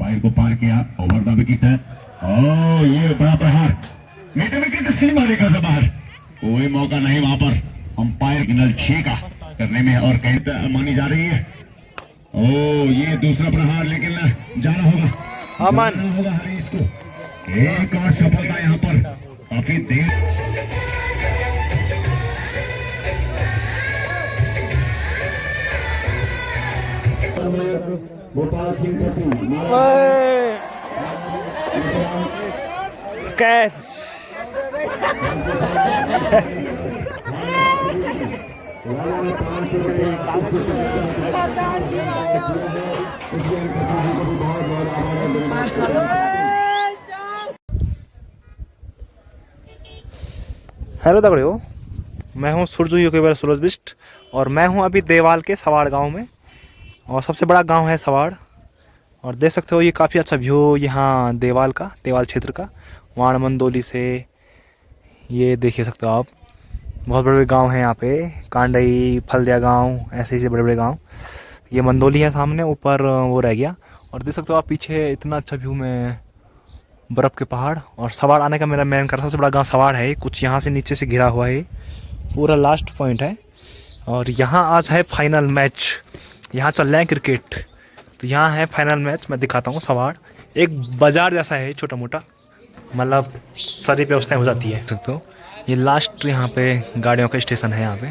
Umpire को पार किया, over the wicket है। ओह ये बड़ा प्रहार, मिड विकेट सी मारेगा बाहर, कोई मौका नहीं वहां पर अंपायर सिग्नल 6 का करने में और कहीं मानी जा रही है। ओह ये दूसरा प्रहार, लेकिन जाना होगा, अमन होगा हरीश को। एक और सफलता यहाँ पर, काफी देर गोपाल सिंह कैच। हेलो दगड़ियों, मैं हूं सूरज सूरज बिस्ट और मैं हूं अभी देवाल के सवाड़ गांव में, और सबसे बड़ा गांव है सवाड़। और देख सकते हो ये काफ़ी अच्छा व्यू यहाँ देवाल का, देवाल क्षेत्र का, वाण मंदोली से ये देख सकते हो आप। बहुत बड़े बड़े गांव हैं यहाँ पे, कांडई, फलदिया गांव, ऐसे ही बड़े बड़े गांव। ये मंदोली है सामने, ऊपर वो रह गया। और देख सकते हो आप पीछे इतना अच्छा व्यू में बर्फ़ के पहाड़। और सवाड़ आने का मेरा मेन कारण, सबसे बड़ा गांव सवाड़ है, कुछ यहाँ से नीचे से घिरा हुआ है, पूरा लास्ट पॉइंट है। और यहाँ आज है फाइनल मैच, यहाँ चल रहा है क्रिकेट, तो यहाँ है फाइनल मैच। मैं दिखाता हूँ। सवाड़ एक बाज़ार जैसा है, छोटा मोटा, मतलब सारी व्यवस्थाएं हो जाती है। तो ये लास्ट यहाँ पे गाड़ियों का स्टेशन है। यहाँ पे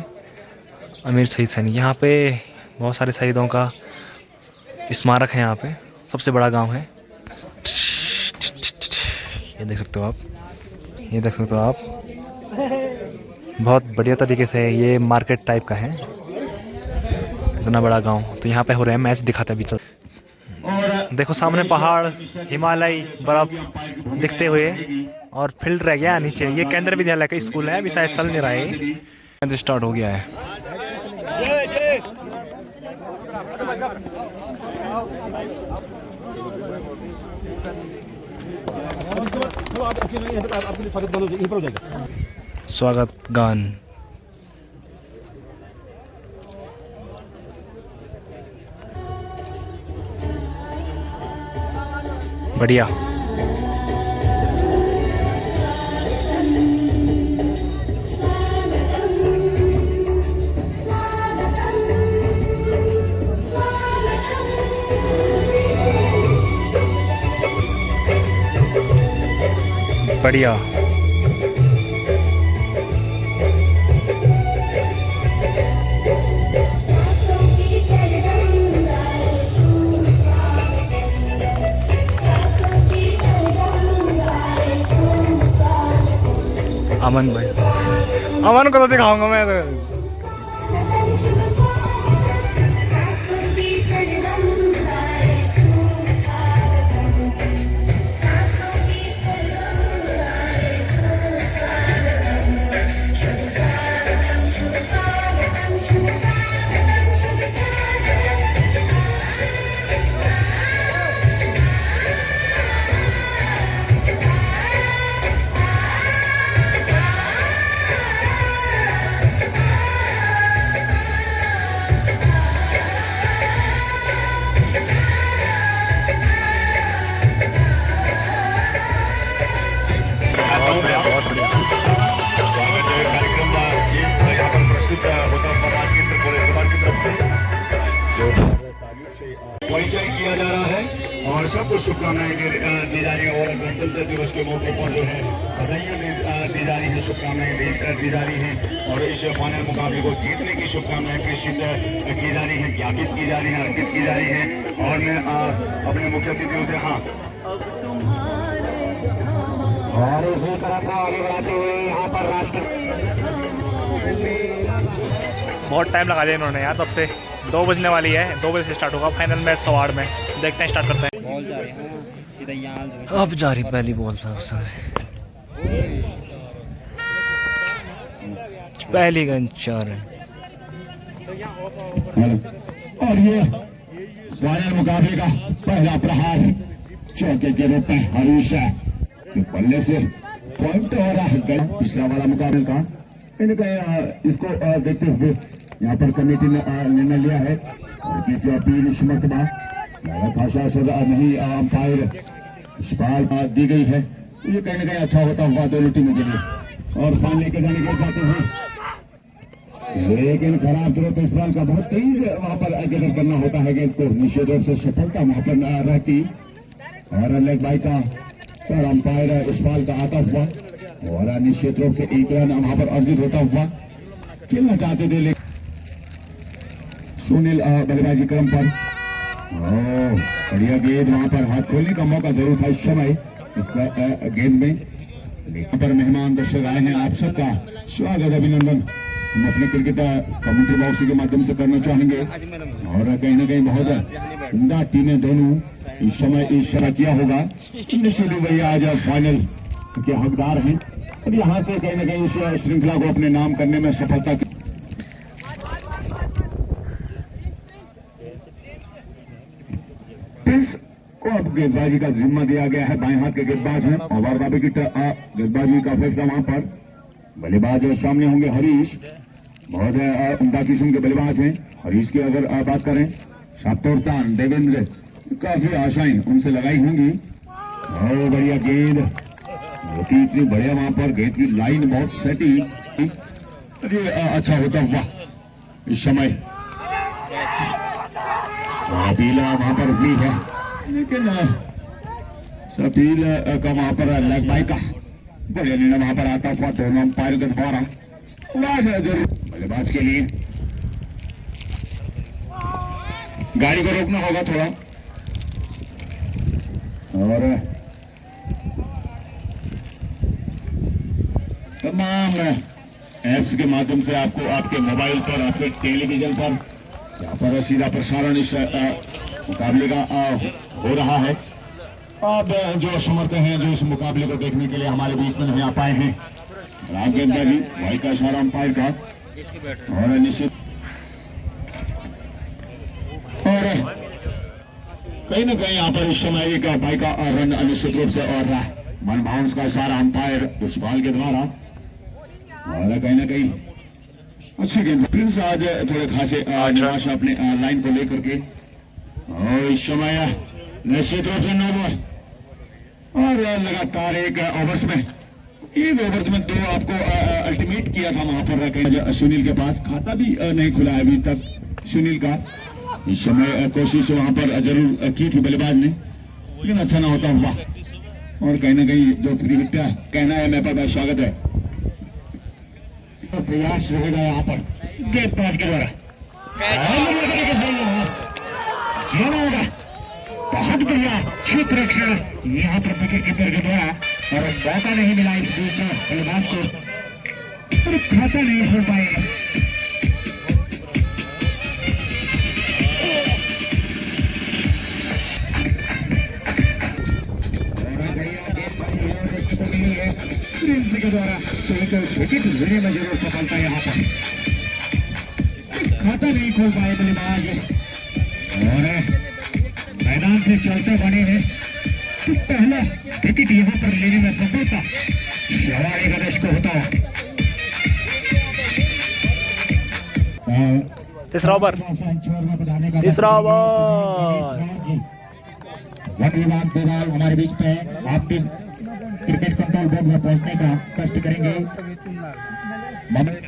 अमीर शहीद सैनिक, यहाँ पे बहुत सारे शहीदों का स्मारक है। यहाँ पे सबसे बड़ा गांव है। ये देख सकते हो आप, ये देख सकते हो आप, बहुत बढ़िया तरीके से ये मार्केट टाइप का है, इतना बड़ा गांव। तो यहाँ पे हो रहा है मैच, दिखाते हैं अभी। देखो सामने पहाड़, हिमालय, बर्फ दिखते हुए, और फील्ड रह गया नीचे। ये केंद्र विद्यालय का स्कूल है, अभी शायद चल नहीं रहा है, स्टार्ट हो गया है। स्वागत गान बढ़िया। बढ़िया। अमन भाई, अमन को तो दिखाऊंगा मैं तो। परिचय किया जा रहा है और सबको शुभकामनाएं दी जा रही है। और गणतंत्र दिवस के मौके पर जो है बधाइयां दी जा रही है, शुभकामनाएं दी जा रही है। और इस फाइनल मुकाबले को जीतने की शुभकामनाएं प्रेषित की जा रही है, ज्ञापित की जा रही है, अर्पित की जा रही है। और मैं अपने मुख्य अतिथियों से और इसी तरह का आगे बढ़ाते हुए यहाँ पर राष्ट्र बहुत टाइम लगा दिया इन्होंने यार, तब से 2 बजने वाली है, 2 बजे से स्टार्ट होगा फाइनल मैच सवाड़ में। देखते हैं, स्टार्ट करते हैं। बॉल जा रही है सीधा यहाँ, अब जा रही पहली बॉल साहब, पहली गेंद 4 रन। और ये फाइनल मुकाबले का पहला प्रहार चौके के रूप में हरीश के बल्ले से पॉइंट हो रहा है। पिछला वाला मुकाबले का इनका इसको देखते हुए यहाँ पर कमेटी ने निर्णय लिया है, जिसे अपील मरतबा खासा सजा नहीं अंपायर इस्पाल दी गई है। ये कहीं ना कहीं अच्छा होता हुआ दोनों टीमों के लिए और फाइनल लेके जाने के जाते हैं, लेकिन खराब तुरंत इस्पाल का बहुत तेज वहां पर गेंद करना होता है। गेंद को निश्चित रूप से सफलता वहां पर रहती और लेग बाई का सर अंपायर इस्पाल का आता हुआ और निश्चित रूप से एक रन वहां पर अर्जित होता हुआ खेलना चाहते थे, लेकिन सुनील बल्लेबाजी क्रम पर बढ़िया गेंद वहां पर हाथ खोलने का मौका जरूर था इस समय इस गेंद में। यहाँ पर मेहमान दर्शक आए हैं, आप सबका स्वागत अभिनंदन हम अपने क्रिकेट कमेंट्री बॉक्स के माध्यम से करना चाहेंगे और कहीं ना कहीं बहुत उम्दा टीमें दोनों इस समय किया होगा। निश्चित ही भैया आज फाइनल के हकदार हैं और यहाँ से कहीं ना कहीं इस श्रृंखला को अपने नाम करने में सफलता की। को अब गेंदबाजी का जिम्मा दिया गया है, बाएं हाथ के गेंदबाज हैं और वार्ता विकेट गेंदबाजी का फैसला वहां पर। बल्लेबाज सामने होंगे हरीश, बहुत उम्दा किस्म के बल्लेबाज हैं। हरीश की अगर बात करें, सातोरसान देवेंद्र काफी आशाएं उनसे लगाई होंगी। बहुत बढ़िया गेंद होती इतनी बढ़िया वहां पर, गेंद की लाइन बहुत सेटी, अच्छा होता हुआ इस समय अपीला वहां पर हुई है, लेकिन अपील का वहां पर लेग बाई का बढ़िया निर्णय वहां पर आता हुआ दोनों अंपायर के द्वारा जरूर बल्लेबाज के लिए गाड़ी को रोकना होगा थोड़ा और तमाम ऐप्स के माध्यम से आपको आपके मोबाइल पर, आपके टेलीविजन पर यहाँ पर सीधा प्रसारण इस मुकाबले का हो रहा है। अब जो समर्थक हैं जो इस मुकाबले को देखने के लिए हमारे बीच में नहीं आ पाए हैं, राम गेंदबाजी भाई का इशारा अंपायर का और निश्चित और कहीं ना कहीं यहाँ पर इस समय एक भाई का रन निश्चित रूप से और मन बाउंस का इशारा अंपायर इस्पाल के द्वारा और कहीं ना कहीं अच्छी गेंद प्रिंस आज थोड़े खासे निराश अपने लाइन को लेकर के और इस समय निश्चित रूप से 9 बॉल और लगातार एक ओवर्स में 2 आपको अल्टीमेट किया था वहां पर। सुनील के पास खाता भी नहीं खुला है अभी तक सुनील का, इस समय कोशिश वहां पर जरूर की थी बल्लेबाज ने, लेकिन अच्छा ना होता हुआ और कहीं ना कहीं जो फ्री हिट कहना है मैं पर स्वागत है तो प्रयास रहेगा यहाँ पर गेंदबाज के द्वारा होगा। बहुत बढ़िया क्षेत्र रक्षण यहाँ पर विकेट कीपर के द्वारा और मौका नहीं मिला इस बीच बल्लेबाज को और खाता नहीं छोड़ पाएगा। के द्वारा तो एक विकेट लेने में जरूर सफलता यहाँ पर, खाता नहीं खोल पाए बल्लेबाज और मैदान से चलते बने हैं तो पहला विकेट यहाँ पर लेने में सफलता हमारे गणेश को होता है। तीसरा ओवर वन विभाग देवाल हमारे बीच में आपके क्रिकेट कंट्रोल बोर्ड में पहुंचने का कष्ट करेंगे।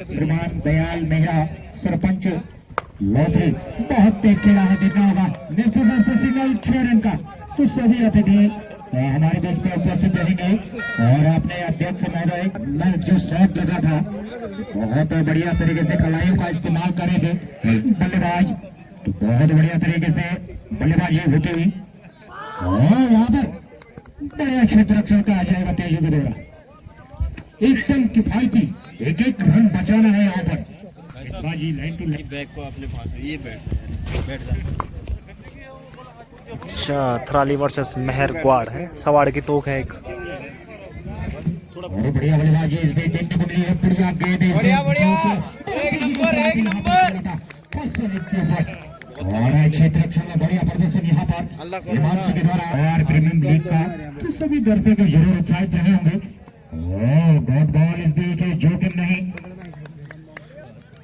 श्रीमान दयाल मेहरा सरपंच लॉटरी बहुत तेज खेला है, देखना होगा निश्चित रूप से सिंगल 6 रन का तो सभी अतिथि हमारे बीच में उपस्थित रहेंगे और अपने अध्यक्ष महोदय ने जो शॉट लगा था बहुत बढ़िया तरीके से कलाइयों का इस्तेमाल करे थे बल्लेबाज, तो बहुत बढ़िया तरीके से बल्लेबाजी होती हुई और यहाँ पर बढ़िया क्षेत्र रक्षण का आ जाएगा तेजी के द्वारा, एकदम किफायती एक रन बचाना है यहाँ पर। बाजी लाइन टू लाइन बैक को अपने पास ये बैठ अच्छा थराली वर्सेस मेहरगढ़ है, सवाड़ की तोक है एक बढ़िया बल्लेबाजी इस बीच देखने को मिली है। बढ़िया गेंद एक नंबर और क्षेत्र रक्षण में बढ़िया प्रदर्शन यहाँ पर हिमांशु के द्वारा और प्रीमियम लीग का तो सभी दर्शक जरूर उत्साहित रहे होंगे। बहुत बॉल इस बीच जोखिम नहीं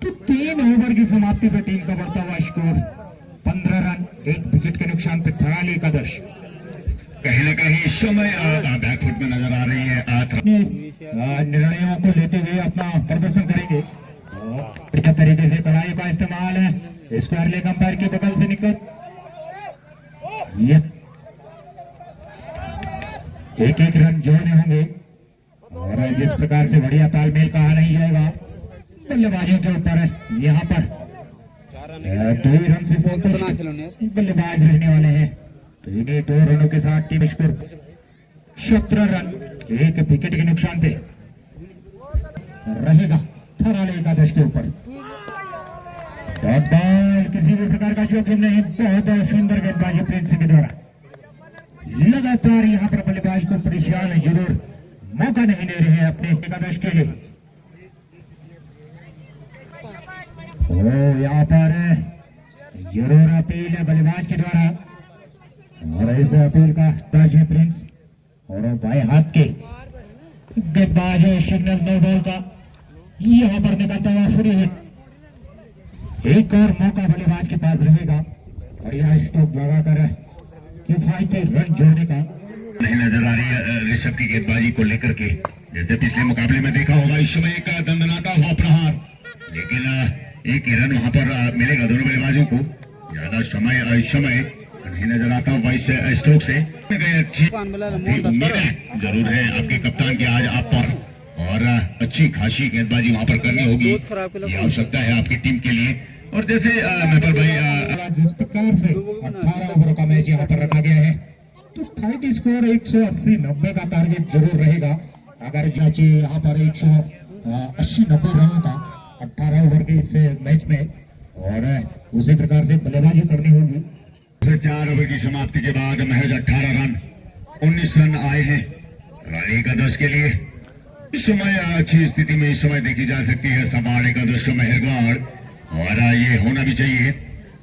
तो 3 ओवर की समाप्ति पर टीम का बढ़ता हुआ स्कोर 15 रन एक विकेट के नुकसान पर थराली एकादश कहीं न कहीं इस समय बैकफुट में नजर आ रही है। निर्णयों को लेते हुए अपना प्रदर्शन करेंगे। बढ़िया तरीके से कड़ाई का इस्तेमाल है, स्क्वायर लेग अंपायर के बगल से निकल ये एक एक रन जोड़ने होंगे और जिस प्रकार से बढ़िया तालमेल कहा नहीं जाएगा बल्लेबाजों के ऊपर यहाँ पर 2 ही रन से संतुष्ट बल्लेबाज रहने वाले हैं। तो इन्हीं 2 रनों के साथ टीम स्कोर 17 रन एक विकेट के नुकसान पे रहेगा थराली एकादश के ऊपर। बॉल किसी भी प्रकार का जोखिम नहीं, बहुत सुंदर गेंदबाजी प्रिंस के द्वारा। लगातार यहाँ पर बल्लेबाज को परेशान जरूर मौका नहीं दे रहे हैं अपने एकादश के लिए। यहाँ पर जरूर अपील है बल्लेबाज के द्वारा और इस अपील का ताज है प्रिंस और बाएं हाथ के गेंदबाज सिग्नल 9 बॉल का यहाँ पर निकलता हुआ फ्री हिट। एक और मौका बल्लेबाज के पास रहेगा और यह स्ट्रोक लगाकर किफायती रन जोड़ने का नहीं नजर आ रही है ऋषभ की गेंदबाजी को लेकर के। जैसे पिछले मुकाबले में देखा होगा इस समय एक दंदनाता हुआ प्रहार, लेकिन एक ही रन वहां पर मिलेगा दोनों बल्लेबाजों को। ज्यादा समय इस समय नहीं नजर आता वाइस स्ट्रोक से। उम्मीद है जरूर है आपके कप्तान की आज आप पर और अच्छी खासी गेंदबाजी वहां पर करनी होगी, ये आवश्यकता है आपकी टीम के लिए। और जैसे मेहपर भाई जिस प्रकार से 18 ओवरों का मैच यहाँ पर रखा गया है तो फाइट स्कोर 180-90 का टारगेट जरूर रहेगा। अगर यहाँ पर 180-90 रनों का 18 ओवर के इस मैच में और उसी प्रकार से बल्लेबाजी करनी होगी। 4 ओवर की समाप्ति के बाद महज 18 रन 19 रन आए हैं थराली एकादश के लिए। इस समय अच्छी स्थिति में इस समय देखी जा सकती है सवाड़ एकादश मेहरगढ़ और ये होना भी चाहिए,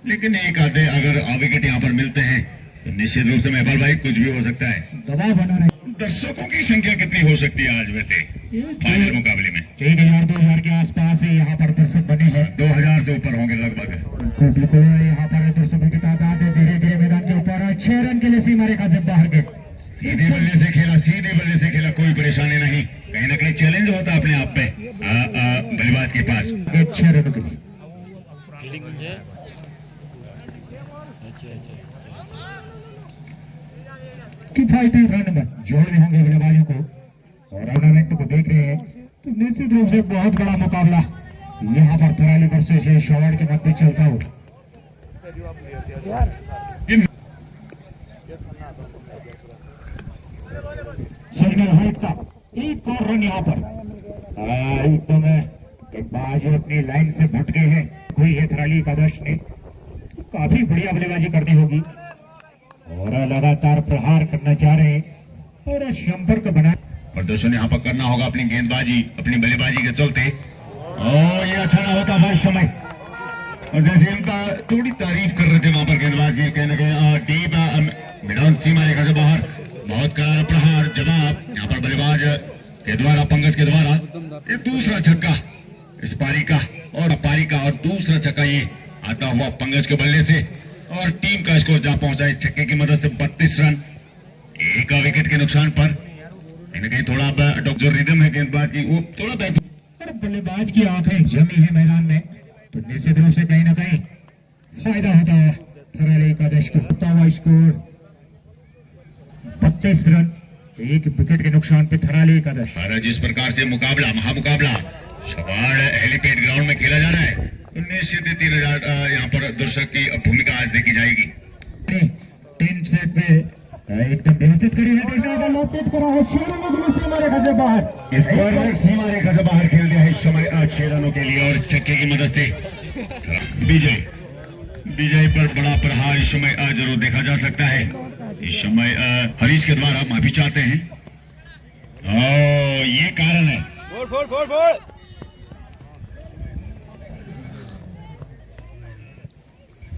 लेकिन एक आधे अगर विकेट यहाँ पर मिलते हैं तो निश्चित रूप से मेहबान भाई कुछ भी हो सकता है। दबाव बना रहे दर्शकों की संख्या कितनी हो सकती है आज वैसे फाइनल मुकाबले में? 1000-2000 के आसपास यहाँ पर दर्शक बने हैं। 2000 से ऊपर होंगे लगभग। बिल्कुल यहाँ पर दर्शकों की तादाद धीरे धीरे मैदान के ऊपर 6 रन के लिए सीमा रेखा से बाहर गए। सीधे बल्ले से खेला कोई परेशानी नहीं, कहीं ना कहीं चैलेंज होता अपने आप पे बल्लेबाज के पास। 6 रनों के लिए किफायती रन में जोड़ने होंगे बल्लेबाजों को और टूर्नामेंट को देख रहे हैं तो निश्चित रूप से बहुत बड़ा मुकाबला यहाँ पर थराली वर्सेस सवाड़ के मध्य चलता हो। सिग्नल हाइट का एक और रन यहाँ पर एकदम गेंदबाज अपनी लाइन से भटके हैं। कोई है थराली एकादश ने काफी बढ़िया बल्लेबाजी करनी होगी और लगातार प्रहार करना चाह रहे हैं और संपर्क बना प्रदर्शन यहाँ पर करना होगा अपनी गेंदबाजी अपनी बल्लेबाजी के चलते। ये अच्छा ना होता भाई समय और जैसे इनका थोड़ी तारीफ कर रहे थे वहां पर गेंदबाज की कहने के डीप मैदान सीमा रेखा से बाहर बहुत करारा प्रहार जवाब यहाँ पर बल्लेबाज के द्वारा पंकज के द्वारा ये दूसरा छक्का इस पारी का और दूसरा छक्का ये आता हुआ पंकज के बल्ले से और टीम का स्कोर जहां पहुंचा इस छक्के की मदद से 32 रन एक विकेट के नुकसान पर। कहीं थोड़ा जो रिदम है गेंदबाज की वो थोड़ा बैक बल्लेबाज की आंखें जमी है मैदान में तो निश्चित रूप से कहीं ना कहीं फायदा होता है थराली एकादश को। स्कोर 32 रन एक विकेट के नुकसान पे थराली एकादश। जिस प्रकार से महामुकाबला सवाड़ हेलीपैड ग्राउंड में खेला जा रहा है तो निश्चित 3000 यहाँ पर दर्शक की भूमिका आज देखी जाएगी। 10 सेट पे एकदम व्यवस्थित करी है सीमा रेखा से बाहर। इस बार सीमा रेखा से बाहर खेल दिया है इस समय 6 रनों के लिए और छक्के की मदद से विजय पर बड़ा प्रहार इस समय जरूर देखा जा सकता है। इस समय हरीश के द्वारा माफी चाहते हैं और ये कारण है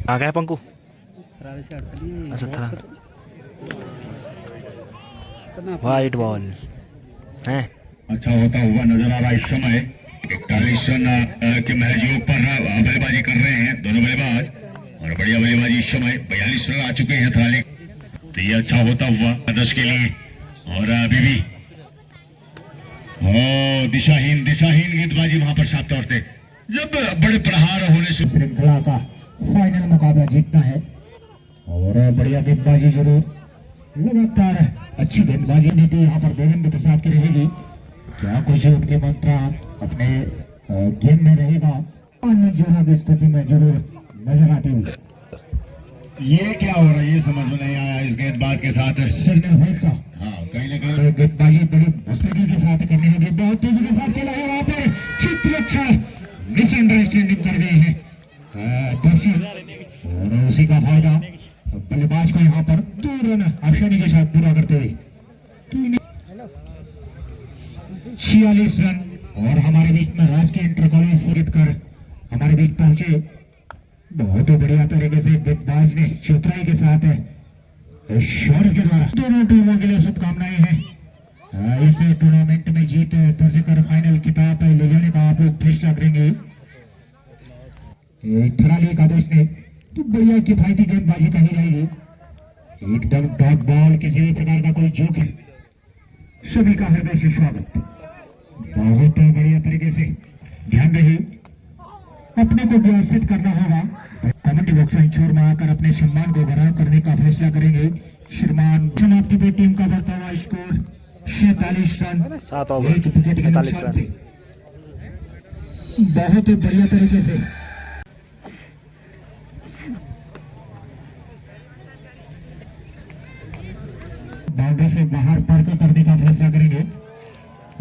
आ गया पंकु। अच्छा था वाइट बॉल है अच्छा होता हुआ नजर आ रहा है इस समय। 41 रन के महज योग पर बल्लेबाजी कर रहे हैं दोनों बल्लेबाज और बढ़िया बल्लेबाजी इस समय 42 रन आ चुके हैं थाली, तो ये अच्छा होता हुआ 10 के लिए। और अभी भी दिशाहीन गेंदबाजी वहां पर साफ तौर से जब बड़े प्रहार होने से श्रृंखला का फाइनल मुकाबला जीतना है। और बढ़िया गेंदबाजी जरूर, लगातार अच्छी गेंदबाजी नीति यहाँ पर देवेंद्र प्रसाद की रहेगी। क्या कुछ उनके मंत्रा अपने गेम में रहेगा, अन्य जोड़ा की स्थिति में जरूर नजर आती हुई। ये क्या हो रहा है ये समझ में नहीं आया इस गेंदबाज के साथ। सिग्नल हेड का कहीं ना कहीं गेंदबाजी बड़ी मुस्तैदी के साथ करनी होगी। बहुत तेजी के साथ खेला है वहां पर, चित्ररक्षण मिस अंडरस्टैंडिंग कर गए हैं दर्शक, और उसी का फायदा बल्लेबाज को यहाँ पर 2 रन आसानी के साथ पूरा करते हुए 46 रन। और हमारे बीच में राजकीय इंटर कॉलेज से कर हमारे बीच पहुंचे, बहुत ही बढ़िया तरीके से गेंदबाज ने चौतराई के साथ शॉट के द्वारा दोनों टीमों के लिए शुभकामनाएं हैं। इस टूर्नामेंट में जीत दर्ज कर फाइनल खिताब ले जाने का आप लोग फैसला करेंगे। थराली एकादश ने तो बढ़िया किफायती गेंदबाजी कही जाएगी, एकदम डॉट बॉल, किसी भी प्रकार का कोई जोखिम। सभी का हृदय से स्वागत। बहुत बढ़िया तरीके से ध्यान रहे, अपने को व्यवस्थित करना होगा। कमेंटी बॉक्स में छोर में आकर अपने सम्मान को बढ़ा करने का फैसला करेंगे श्रीमान। समाप्ति पे टीम का बढ़ता हुआ स्कोर 46 रन, 7 ओवर, एक विकेट के 47 नुकसान रन। पे। बहुत ही बढ़िया तरीके से बाउंड्री से बाहर पार्क करने का फैसला करेंगे।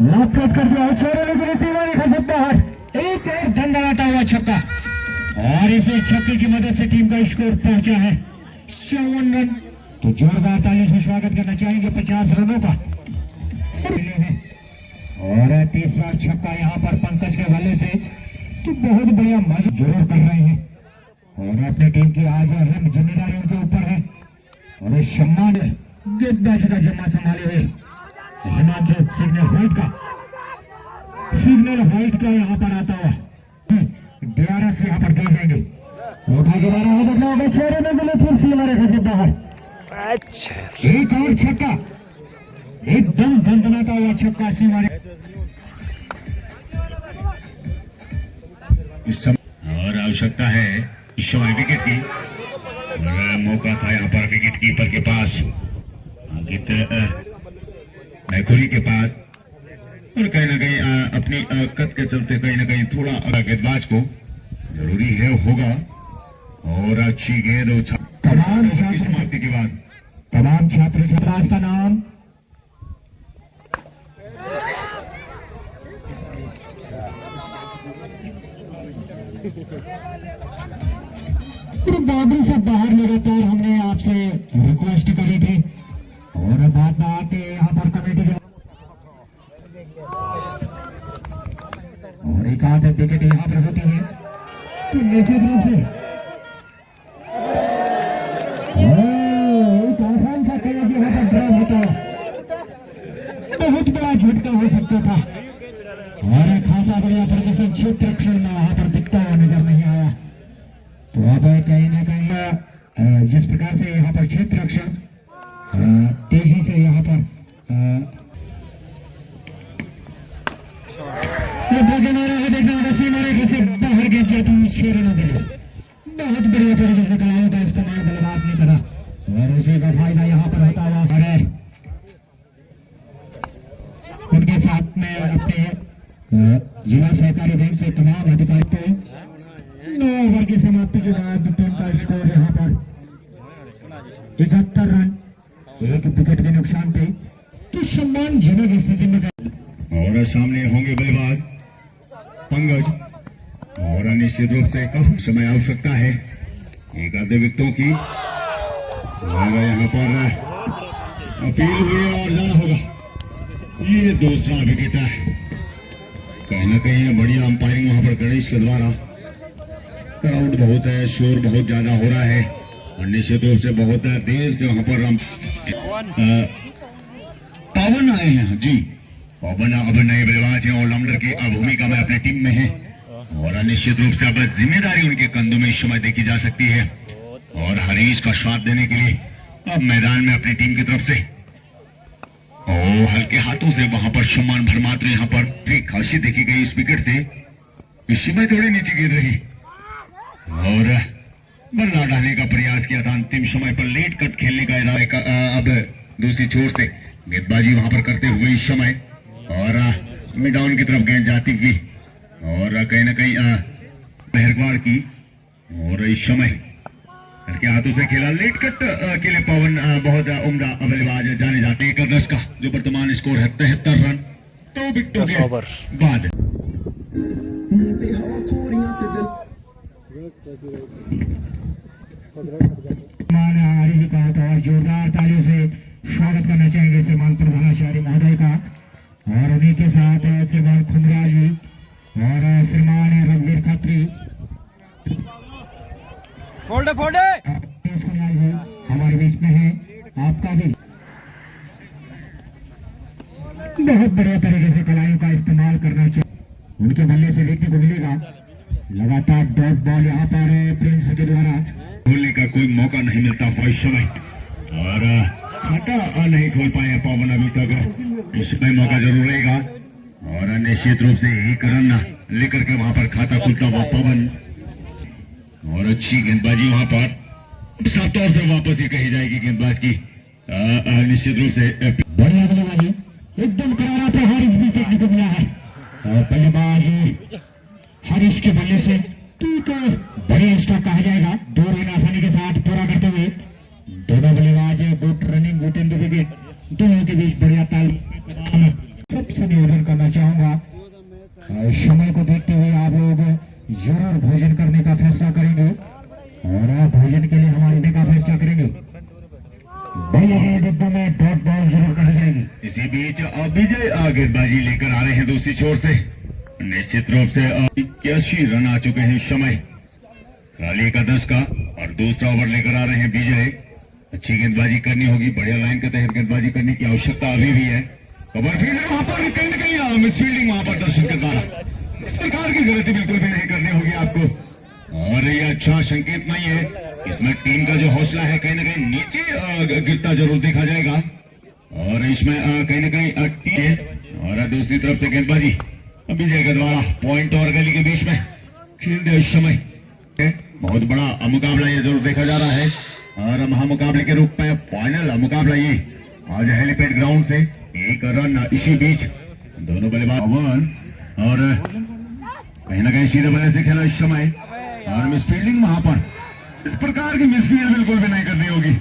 लॉक कर दिया है, छोरे लेकिन इसी बार खा सकता है। एक और दंडनाता हुआ छक्का, और इसे छक्के की मदद से टीम का स्कोर पहुंचा है 54 रन। तो जोरदार ताली से स्वागत करना चाहेंगे 50 रनों का। और तीसरा छक्का यहाँ पर पंकज के बल्ले से, तो बहुत बढ़िया मजा जरूर कर रहे हैं। और अपनी टीम की आज अहम जिम्मेदारी उनके ऊपर है, और इस सम्मान गेंदबाजी का जमा संभाले हुए हिमांशु सिग्नल व्हाइट का यहाँ पर आता हुआ DRS यहाँ पर दे देंगे। उठा के बारा हो बदला होगा, छोरे में मिले फिर से हमारे घर से बाहर। अच्छा, एक और छक्का, एकदम दंदनाता हुआ छक्का सीमारे। इस समय और आवश्यकता है इस समय विकेट की, और मौका था यहाँ पर विकेट कीपर के पास, अंकित मैकुरी के पास। और कहीं ना कहीं अपनी कद के चलते कहीं ना कहीं थोड़ा गेंदबाज को जरूरी है होगा। और अच्छी गेंद तमाम समाप्ति के बाद तमाम छात्र छात्रास का नाम बाउंड्री से बाहर लगातार हमने आपसे रिक्वेस्ट करी थी, और बात में आके यहाँ पर कमेटी के और एक आध विकेट यहाँ पर होती है, तो निश्चित रूप से एक आसान सा कैच यहाँ पर ड्रॉ होता, बहुत बड़ा झटका हो सकता था। और खासा बढ़िया प्रदर्शन क्षेत्र रक्षण में वहां पर दिखता हुआ नजर नहीं आया। तो अब कहीं ना कहीं जिस प्रकार से यहाँ पर क्षेत्र रक्षण तेजी से यहाँ पर बाहर गिर जाती हुई 6 रनों के लिए बहुत बढ़िया तरीके से कलाओं का इस्तेमाल बल्लेबाज ने करा, और उसी का फायदा यहाँ पर होता हुआ है। उनके साथ में अपने जिला सहकारी बैंक से तमाम अधिकारी थे। 9 ओवर की समाप्ति के बाद टीम का स्कोर यहाँ पर 71 रन, एक विकेट के नुकसान पे, तो सम्मानजनक स्थिति में। और सामने होंगे बल्लेबाज पंकज, और निश्चित रूप से काफी समय आवश्यकता है एक आधे विकेटों की। यहाँ पर अपील हुई और जाना होगा, ये दूसरा विकेट है। कहीं ना कहीं बढ़िया अंपायरिंग वहां पर गणेश के द्वारा। क्राउड बहुत है, शोर बहुत ज्यादा हो रहा है, और निश्चित रूप से बहुत देर से वहां पर हम पवन आए हैं जी। पवन अब नए बल्लेबाज हैं, ऑलराउंडर की भूमिका में अपनी टीम में है, और निश्चित रूप से अब जिम्मेदारी उनके कंधों में इस समय देखी जा सकती है। और हरीश का साथ देने के लिए अब मैदान में अपनी टीम की तरफ से हल्के हाथों से वहां पर सम्मान भर मात्र यहाँ पर भी खासी देखी गई इस विकेट से। इस समय थोड़ी नीचे गिर रही और बल्ला डालने का प्रयास किया था अंतिम समय पर लेट कट खेलने का इरादा। अब दूसरी छोर से गेंदबाजी वहां पर करते हुए इस समय और मिड डाउन की तरफ गेंद जाती हुई और कहीं ना कहीं मेहरबान की और इस समय के हाथों से खेला लेट कट के लिए पवन बहुत उम्दा बल्लेबाज जाने जाते हैं। दस का जो वर्तमान स्कोर है 73 रन 2 विकेटों के बाद। हरीश जी का तो जोरदार तालियों से स्वागत करना चाहेंगे श्रीमान प्रधानाचार्य महोदय का और उन्हीं के साथ श्रीमान खुमराज जी और श्रीमान रघुवीर खत्री हमारे बीच में है। आपका भी बहुत बढ़िया तरीके से कलाइयों का इस्तेमाल करना चाहिए। उनके बल्ले से व्यक्ति को मिलेगा लगातार डॉट बॉल यहाँ पर प्रिंस के द्वारा खोलने का कोई मौका नहीं मिलता हुआ इस समय और खाता नहीं खोल पाए पवन अभी तक। इस समय मौका जरूर रहेगा और निश्चित रूप से एक रन लेकर के वहां पर खाता खुलता हुआ पवन और अच्छी गेंदबाजी वहां पर साफ तौर से वापस ही कही जाएगी गेंदबाज की निश्चित रूप से बढ़िया बल्लेबाजी एकदम करारा प्रहार इस बीच देखने को मिला है और बल्लेबाज हरीश के बल्ले से बढ़िया स्टॉक कहा जाएगा। 2 रन आसानी के साथ पूरा करते हुए दोनों बल्लेबाज good running good in the wicket दोनों के बीच बढ़िया ताल। सबसे निवेदन करना चाहूंगा समय को देखते हुए आप लोग जरूर भोजन करने का फैसला करेंगे और आप भोजन के लिए हमारे का फैसला करेंगे। डिब्बा में डॉट बॉल जरूर कही जाएगी। इसी बीच विजय गेंदबाजी लेकर आ रहे हैं दूसरी छोर से निश्चित रूप से 81 रन आ चुके हैं इस समय। खाली का 10 का और दूसरा ओवर लेकर आ रहे हैं विजय। अच्छी गेंदबाजी करनी होगी बढ़िया लाइन के तहत गेंदबाजी करने की आवश्यकता अभी भी है। कवर फील्ड वहां पर कहीं ना कहीं मिस फील्डिंग वहां पर दर्शन के द्वारा इस प्रकार की गलती बिल्कुल भी नहीं करनी होगी आपको और ये अच्छा संकेत नहीं है। इसमें टीम का जो हौसला है कहीं ना कहीं नीचे गिरता जरूर देखा जाएगा और इसमें कहीं ना कहीं टीम और दूसरी तरफ से गेंदबाजी विजय के द्वारा पॉइंट और गली के बीच में खेल दे। इस समय बहुत बड़ा मुकाबला ये जरूर देखा जा रहा है और महामुकाबले के रूप में फाइनल मुकाबला ये आज हेलीपैड ग्राउंड से 1 रन इसी बीच दोनों बल्लेबाज और कहीं ना कहीं सीधे बल्ले से खेला इस समय और मिस फील्डिंग वहां पर इस प्रकार की मिसफील्ड बिल्कुल भी नहीं करनी होगी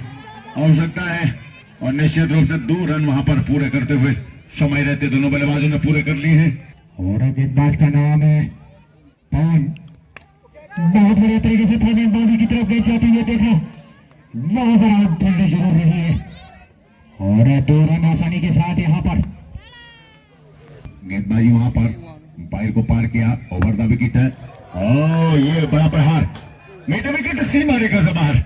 आवश्यकता है और निश्चित रूप से 2 रन वहां पर पूरे करते हुए समय रहते दोनों बल्लेबाजों ने पूरे कर लिए हैं और गेंदबाज का नाम है पवन। बहुत बढ़िया तरीके से था गेंदबाजी की तरफ गेंद जाती हुई देखा वहां पर आउट फील्ड जरूर रही है और 2 रन आसानी के साथ यहाँ पर गेंदबाजी वहां पर अंपायर को पार किया ओवर द विकेट है। ये बड़ा प्रहार मीटर विकेट सीमा रेखा से बाहर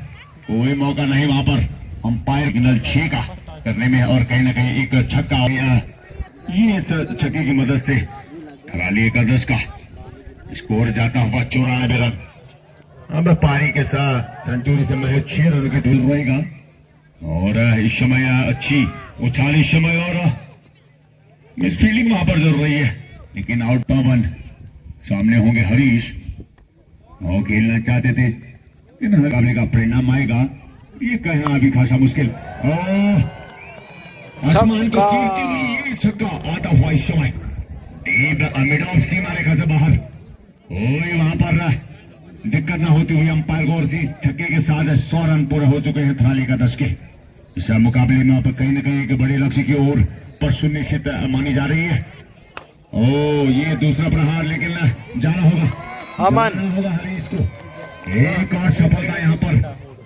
कोई मौका नहीं वहां पर अंपायर गिनल 6 का करने में और कहीं ना कहीं एक छक्का ये इस छक्के की मदद से खराली 10 का स्कोर जाता हुआ 94 रन। अब पारी के साथ सेंचुरी से महज 6 रन के दूर रहेगा और इस समय अच्छी उछाल इस समय और मिस फील्डिंग वहां पर जरूर रही है लेकिन आउट पवन सामने होंगे हरीश और खेलना चाहते थे लेकिन मुकाबले का परिणाम आएगा ये कहना अभी खासा मुश्किल। आसमान को चीरती हुई ये छक्का आता हुआ इस समय मिड ऑफ सीमा रेखा से बाहर वहां पर दिक्कत ना होती हुई अंपायर को और इस छक्के के साथ 100 रन पूरे हो चुके हैं थाली का 10 के। इस मुकाबले में आप कहीं ना कहीं एक बड़े लक्ष्य की ओर पर सुनिश्चित मानी जा रही है। ये दूसरा प्रहार लेकिन जाना होगा अमन होगा हरीश को एक और सफलता यहाँ पर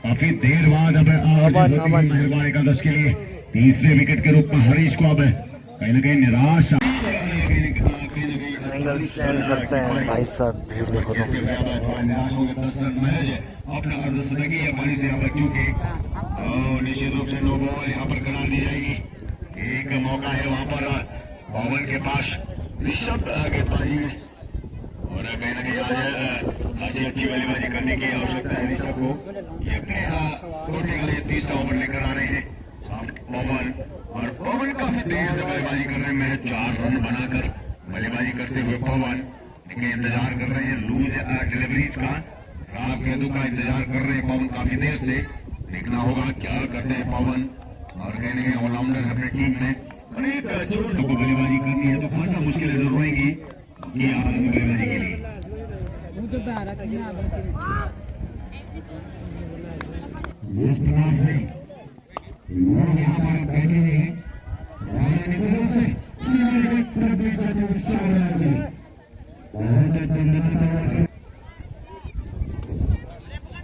काफी देर बाद अब मेहरबान 10 के लिए तीसरे विकेट के रूप में हरीश को अब कहीं ना कहीं निराश एंगल चेंज करते हैं भाई साहब भीड़ देखो तो निराश हो गए 10 रन महज अपना अर्धशतकी या पानी से यहाँ पर चूके निश्चित रूप से नो बॉल यहाँ पर करार दी जाएगी। एक मौका है वहां पर पवन के पास ऋषभ गेंदबाजी में और कहीं ना कहीं खासी अच्छी बल्लेबाजी करने की आवश्यकता है ऋषभ को। ये अपने कोटे के लिए तीसरा ओवर लेकर आ रहे हैं पवन, और पवन काफी तेज से बल्लेबाजी कर रहे हैं। मैच 4 रन बनाकर बल्लेबाजी करते हुए पवन, लेकिन इंतजार कर रहे हैं लूज डिलीवरीज का, रात केतु का इंतजार कर रहे हैं पवन काफी देर से। देखना होगा क्या करते हैं पवन, और कहने के ऑलराउंडर अपने टीम में, और एक छोटे को बल्लेबाजी करनी है तो खासा मुश्किलें जरूर होंगी ये बल्लेबाजी के लिए। जिस प्रकार से लोग यहाँ पर बैठे हुए हैं और निश्चित रूप से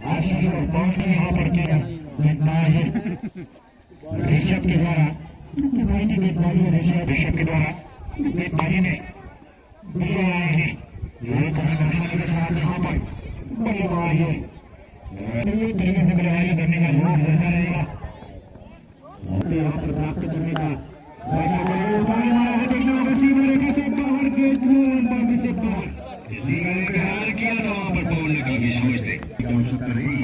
आशीष और पवन ने यहाँ पर किया गेंदबाज ऋषभ के द्वारा, ऋषभ के द्वारा गेंदबाजी में विजय आए हैं। ये के साथ यहाँ पर बल्लेबाज तरीके से बल्लेबाजी करने का जोर रहता रहेगा। यहाँ पर प्राप्त करने का किया था वहाँ पर पवन ने काफी समझ से आवश्यकता रही।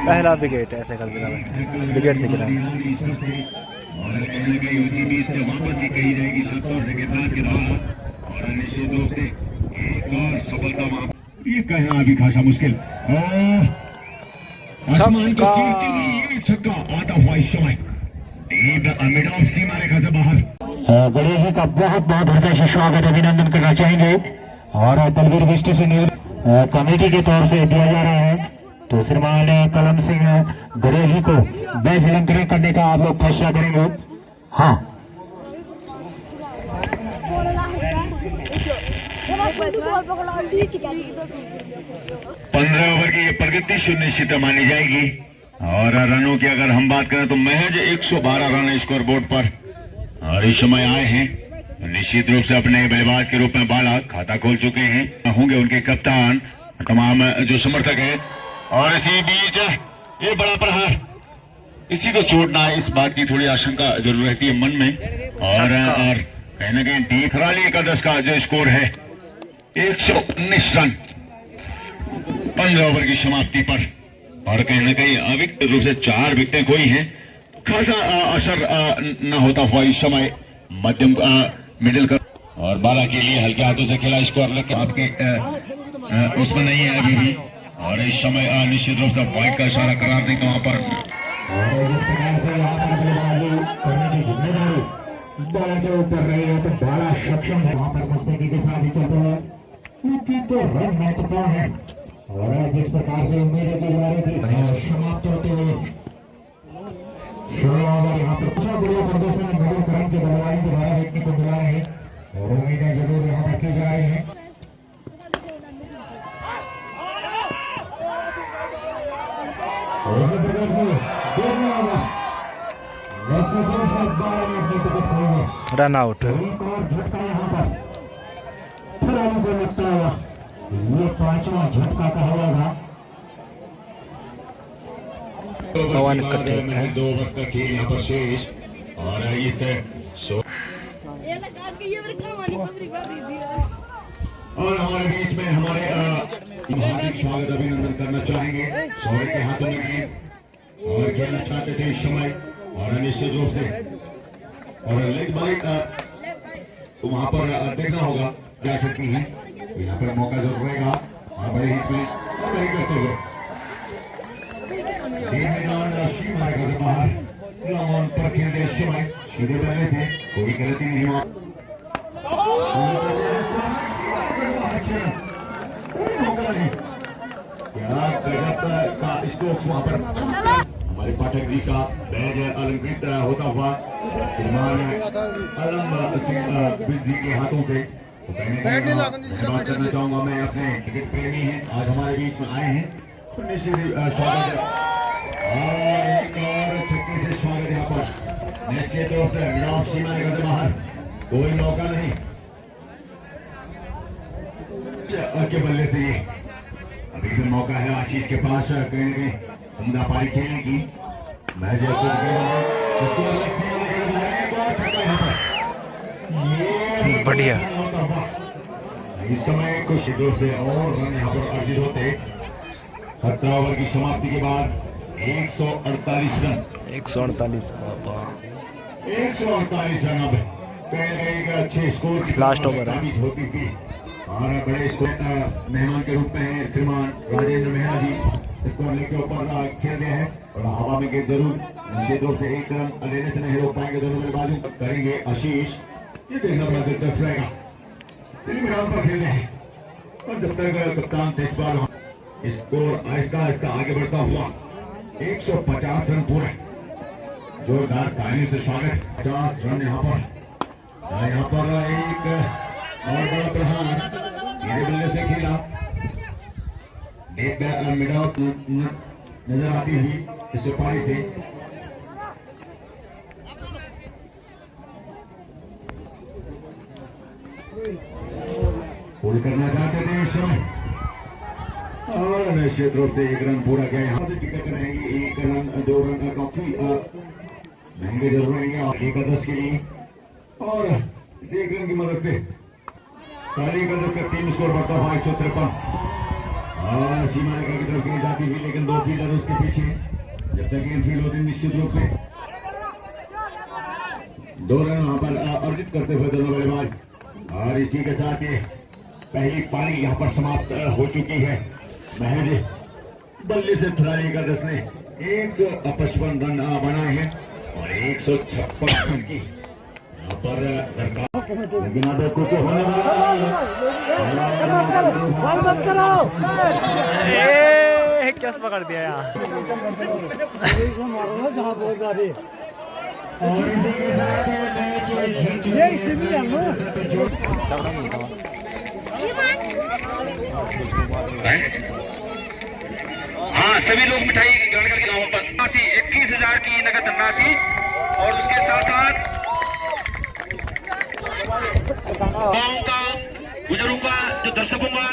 पहला विकेट ऐसे कर दिया, विकेट से गिरा। और कहीं ना कहीं उसी बीच से वापस ही कही जाएगी सत्तर से गेंदबाज के द्वारा, और निश्चित रूप से एक और सफलता वहाँ ये कहना अभी खासा मुश्किल। आसमान को चीरती हुई ये छक्का आता हुआ इस समय मिड ऑफ सीमा रेखा से बाहर। गणेश जी का बहुत बहुत हृदय से स्वागत अभिनंदन करना चाहेंगे, और तलवीर विष्टि से कमेटी के तौर से दिया जा रहा है। तो श्रीमान कलम सिंह गणेश जी को बेंच अलंकरण करने का आप लोग फैसला करेंगे। हाँ, 15 ओवर की ये प्रगति सुनिश्चित मानी जाएगी, और रनों की अगर हम बात करें तो महज 112 रन स्कोर बोर्ड पर और इस समय आए हैं। निश्चित रूप से अपने बल्लेबाज के रूप में बाला खाता खोल चुके हैं, होंगे उनके कप्तान, तमाम जो समर्थक है। और इसी बीच ये बड़ा प्रहार, इसी को छोड़ना है, इस बात की थोड़ी आशंका जरूर रहती है मन में। और कहीं ना कहीं डी खराली एकादश का जो स्कोर है 119 रन 15 ओवर की समाप्ति पर, और कहीं ना कहीं अविक्त रूप से 4 विकेटें खोई हैं। खासा असर न होता हुआ इस समय मध्यम मिडिल कर, और बाला के लिए हल्के हाथों से खेला स्कोर, लेकिन आपके उसमें नहीं है अभी भी। और इस समय निश्चित रूप से वाइड का इशारा करार देंगे वहां पर। बाला के ऊपर रही है तो बाला सक्षम है वहां पर मुस्तैदी के साथ ही चलते हुए, क्योंकि तो रन महत्वपूर्ण है। और जिस प्रकार से उम्मीदें की जा रही थी समाप्त होते हुए 16 ओवर यहाँ पर अच्छा बढ़िया प्रदर्शन मिडिल क्रम के बल्लेबाजी के द्वारा देखने को मिला है, और उम्मीदें जरूर यहाँ पर की जा रही है। Run out. झटका यहाँ पर खिलाड़ी को लगता है ये 5वां झटका कहलाएगा। पवन कटिंग है 2 ओवर का खेल यहाँ पर शेष, और और हमारे बीच में हमारे हार्दिक स्वागत अभिनंदन करना चाहेंगे। सौरभ के हाथों में गेंद और खेलना चाहते थे इस समय, और निश्चित रूप से और लेग बाइक वहां पर देखना होगा जा सकती है, यहाँ पर मौका जरूर रहेगा। बड़े ही करते हुए बाहर पर खेलते इस समय सीधे बने थे, कोई गलती नहीं हुआ। का स्कोप वहां पर हमारे पाठक जी का बैग अलंकृत होता हुआ जी के हाथों से। तो बात करना चाहूंगा मैं, अपने क्रिकेट प्रेमी हैं, आज हमारे बीच में आए हैं, तो निश्चित स्वागत है। और एक और छक्के से स्वागत यहाँ पर निश्चित रूप से मिड-ऑफ सीमा के बाहर, कोई मौका नहीं के बल्ले से। ये अभी भी मौका है आशीष के पास कहीं ना कहीं उमदा पारी खेलने की। मैं बढ़िया इस समय कुछ दूर से और रन यहाँ पर अर्जित होते। 17 ओवर की समाप्ति के बाद 148 रन 148 बाबा 148 रन अब कहीं एक अच्छे स्कोर की लास्ट ओवर है। तारीफ होती थी और बड़े स्कोर मेहमान के रूप में श्रीमान राजेंद्र मेहरा जी स्कोर लेके ऊपर खेल रहे हैं और हवा में गेंद जरूर निश्चित रूप से एक रन लेने से नहीं रोक पाएंगे। दोनों बल्लेबाजों करेंगे आशीष। ये देखना बड़ा दिलचस्प रहेगा। मैदान पर खेल रहे हैं और जब तक कप्तान तेजपाल स्कोर आहिस्ता आहिस्ता आगे बढ़ता हुआ 150 रन पूरे। जोरदार ताली से स्वागत। 50 रन यहाँ पर एक और बड़ा प्रहार मेरे बल्ले से खेला। मिडाउट नजर आती हुई इस पारी से पूरी करना चाहते थे इस समय और निश्चित रूप से एक रन पूरा किया। यहाँ से टिकट रहेंगे 1 रन 2 रन का काफी महंगे जरूर रहेंगे और 1-10 के लिए और 1 रन की मदद से पहली 1-10 का टीम स्कोर बढ़ता हुआ 153 और सीमा रेखा की तरफ गेंद जाती हुई लेकिन 2 फील्डर उसके पीछे जब तक गेंद फील्ड होती निश्चित रूप से 2 रन वहां पर अर्जित करते हुए दोनों बल्लेबाज और इसी के साथ ये पहली पारी यहाँ पर समाप्त हो चुकी है। महज बल्ले से खिलाड़ी का 10 ने 155 रन बनाए हैं और 156 रन की यहाँ पर दरकार लेकिन अब कुछ होने कैसे पकड़ दिया यार। हाँ सभी लोग मिठाई ग्रहण करके गाँव पर 21,000 की नगद धनराशि और उसके साथ साथ गाँव का बुजुर्गों का जो दर्शकों का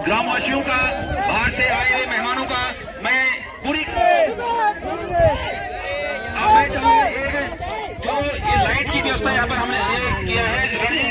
ग्रामवासियों का बाहर से आए हुए मेहमानों का